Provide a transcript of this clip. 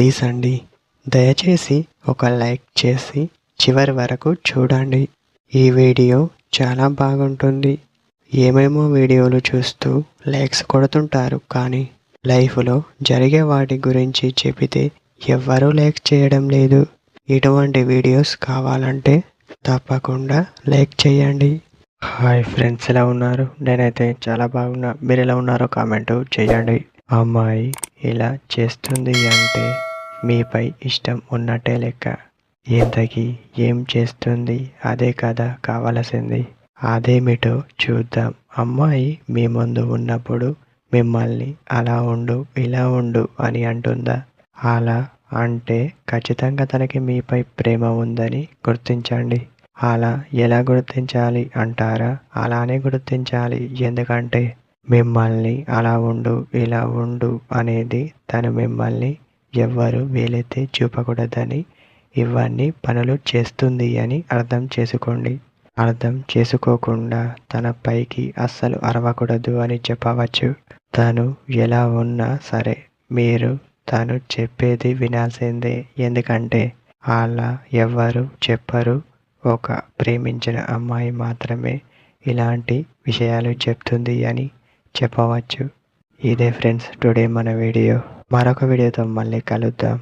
Please అండి, దయచేసి ఒక లైక్ చేసి చివరి వరకు చూడండి. ఈ వీడియో చాలా బాగుంటుంది. ఏమేమో వీడియోలు చూస్తూ లైక్స్ కొడుతుంటారు, కానీ లైఫ్లో జరిగే వాటి గురించి చెబితే ఎవ్వరూ లైక్ చేయడం లేదు. ఇటువంటి వీడియోస్ కావాలంటే తప్పకుండా లైక్ చేయండి. హాయ్ ఫ్రెండ్స్, ఎలా ఉన్నారు? నేనైతే చాలా బాగున్నా. మీరు ఎలా ఉన్నారో కామెంట్ చేయండి. అమ్మాయి ఇలా చేస్తుంది అంటే మీపై ఇష్టం ఉన్నట్టే లెక్క. ఇంతకీ ఏం చేస్తుంది? అదే కదా కావలసింది. అదేమిటో చూద్దాం. అమ్మాయి మీ ముందు ఉన్నప్పుడు మిమ్మల్ని అలా ఉండు, ఇలా ఉండు అని అంటుందా? అలా అంటే ఖచ్చితంగా తనకి మీపై ప్రేమ ఉందని గుర్తించండి. అలా ఎలా గుర్తించాలి అంటారా? అలానే గుర్తించాలి. ఎందుకంటే మిమ్మల్ని అలా ఉండు, ఇలా ఉండు అనేది తను మిమ్మల్ని ఎవ్వరు వేలెత్తి చూపకూడదని ఇవన్నీ పనులు చేస్తుంది అని అర్థం చేసుకోండి. అర్థం చేసుకోకుండా తన పైకి అస్సలు అరవకూడదు అని చెప్పవచ్చు. తను ఎలా ఉన్నా సరే మీరు తను చెప్పేది వినాల్సిందే. ఎందుకంటే అలా ఎవ్వరు చెప్పరు. ఒక ప్రేమించిన అమ్మాయి మాత్రమే ఇలాంటి విషయాలు చెప్తుంది అని చెప్పవచ్చు. ఇదే ఫ్రెండ్స్ టుడే మన వీడియో. మరొక వీడియోతో మళ్ళీ కలుద్దాం.